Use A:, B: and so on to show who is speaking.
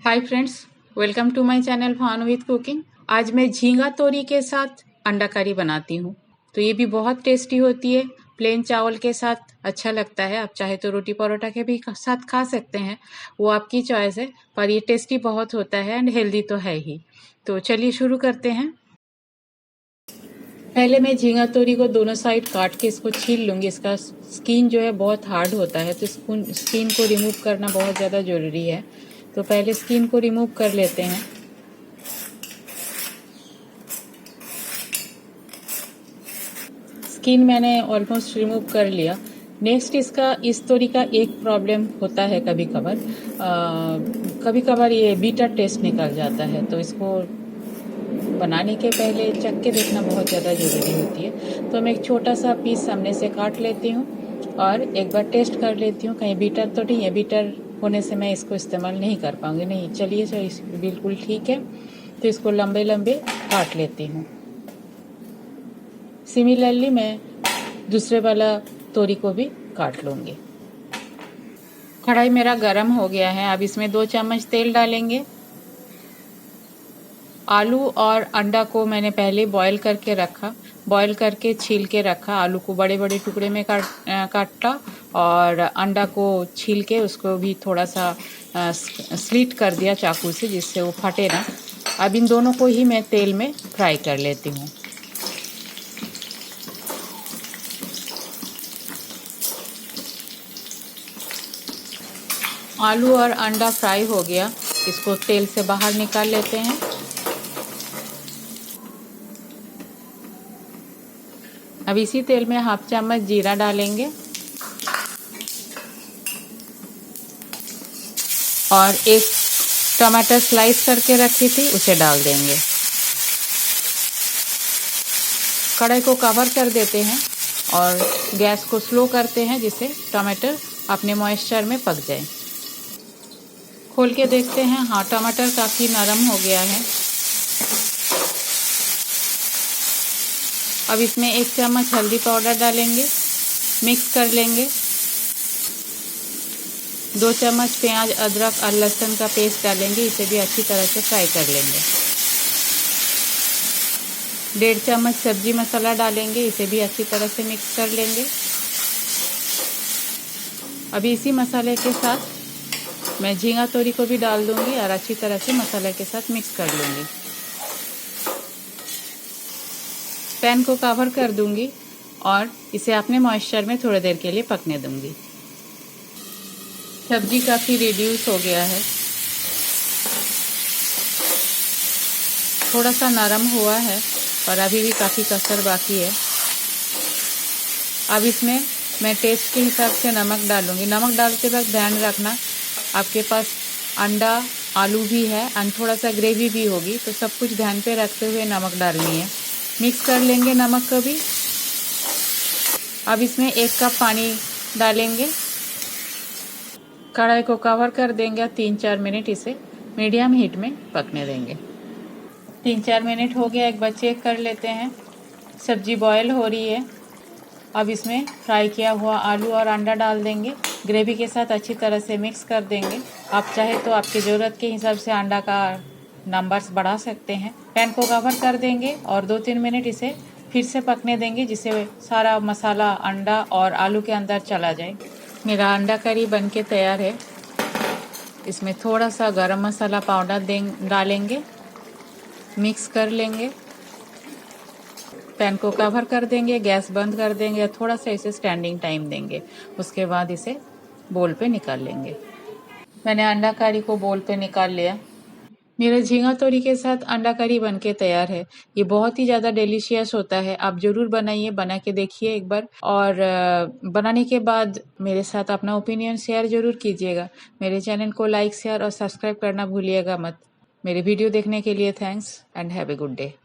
A: Hi friends, welcome to my channel Bhanu with cooking. आज मैं झींगा तोरी के साथ अंडा करी बनाती हूँ। तो ये भी बहुत टेस्टी होती है। प्लेन चावल के साथ अच्छा लगता है। आप चाहे तो रोटी परोठा के भी साथ खा सकते हैं, वो आपकी चॉइस है। पर ये टेस्टी बहुत होता है एंड हेल्दी तो है ही। तो चलिए शुरू करते हैं। पहले मैं झींगा तोरी को दोनों साइड काट के इसको छील लूँगी। इसका स्किन जो है बहुत हार्ड होता है, तो स्किन को रिमूव करना बहुत ज़्यादा ज़रूरी है। तो पहले स्किन को रिमूव कर लेते हैं। स्किन मैंने ऑलमोस्ट रिमूव कर लिया। नेक्स्ट इस तोरी का एक प्रॉब्लम होता है कभी कभार ये बीटर टेस्ट निकल जाता है। तो इसको बनाने के पहले चख के देखना बहुत ज़्यादा ज़रूरी होती है। तो मैं एक छोटा सा पीस सामने से काट लेती हूँ और एक बार टेस्ट कर लेती हूँ कहीं बीटर तो नहीं है। बीटर होने से मैं इसको इस्तेमाल नहीं कर पाऊँगी। नहीं, चलिए बिल्कुल ठीक है। तो इसको लंबे लंबे काट लेती हूँ। सिमिलरली मैं दूसरे वाला तोरी को भी काट लूँगी। कढ़ाई मेरा गरम हो गया है। अब इसमें 2 चम्मच तेल डालेंगे। आलू और अंडा को मैंने पहले बॉईल करके रखा, बॉईल करके छील के रखा। आलू को बड़े बड़े टुकड़े में काटा और अंडा को छील के उसको भी थोड़ा सा स्लिट कर दिया चाकू से, जिससे वो फटे ना। अब इन दोनों को ही मैं तेल में फ्राई कर लेती हूँ। आलू और अंडा फ्राई हो गया, इसको तेल से बाहर निकाल लेते हैं। अब इसी तेल में 1/2 चम्मच जीरा डालेंगे और एक टमाटर स्लाइस करके रखी थी उसे डाल देंगे। कढ़ाई को कवर कर देते हैं और गैस को स्लो करते हैं, जिससे टमाटर अपने मॉइस्चर में पक जाए। खोल के देखते हैं। हाँ, टमाटर काफ़ी नरम हो गया है। अब इसमें 1 चम्मच हल्दी पाउडर डालेंगे, मिक्स कर लेंगे। 2 चम्मच प्याज, अदरक और लहसुन का पेस्ट डालेंगे, इसे भी अच्छी तरह से फ्राई कर लेंगे। 1.5 चम्मच सब्जी मसाला डालेंगे, इसे भी अच्छी तरह से मिक्स कर लेंगे। अभी इसी मसाले के साथ मैं झींगा तोरी को भी डाल दूंगी और अच्छी तरह से मसाले के साथ मिक्स कर लूँगी। पैन को कवर कर दूंगी और इसे अपने मॉइस्चर में थोड़ी देर के लिए पकने दूंगी। सब्जी काफ़ी रिड्यूस हो गया है, थोड़ा सा नरम हुआ है और अभी भी काफ़ी कसर बाकी है। अब इसमें मैं टेस्ट के हिसाब से नमक डालूंगी। नमक डालते वक्त ध्यान रखना, आपके पास अंडा, आलू भी है और थोड़ा सा ग्रेवी भी होगी, तो सब कुछ ध्यान पे रखते हुए नमक डालनी है। मिक्स कर लेंगे नमक को भी। अब इसमें 1 कप पानी डालेंगे। कढ़ाई को कवर कर देंगे और 3-4 मिनट इसे मीडियम हीट में पकने देंगे। 3-4 मिनट हो गया, एक बार चेक कर लेते हैं। सब्जी बॉयल हो रही है। अब इसमें फ्राई किया हुआ आलू और अंडा डाल देंगे। ग्रेवी के साथ अच्छी तरह से मिक्स कर देंगे। आप चाहे तो आपकी ज़रूरत के हिसाब से अंडा का नंबर्स बढ़ा सकते हैं। पैन को कवर कर देंगे और 2-3 मिनट इसे फिर से पकने देंगे, जिससे सारा मसाला अंडा और आलू के अंदर चला जाए। मेरा अंडा करी बनके तैयार है। इसमें थोड़ा सा गरम मसाला पाउडर डालेंगे, मिक्स कर लेंगे। पैन को कवर कर देंगे, गैस बंद कर देंगे और थोड़ा सा इसे स्टैंडिंग टाइम देंगे। उसके बाद इसे बोल पे निकाल लेंगे। मैंने अंडा करी को बोल पे निकाल लिया। मेरा झींगा तोरी के साथ अंडा करी बनके तैयार है। ये बहुत ही ज़्यादा डिलीशियस होता है। आप ज़रूर बनाइए, बना के देखिए एक बार। और बनाने के बाद मेरे साथ अपना ओपिनियन शेयर ज़रूर कीजिएगा। मेरे चैनल को लाइक, शेयर और सब्सक्राइब करना भूलिएगा मत। मेरे वीडियो देखने के लिए thanks and have a good day.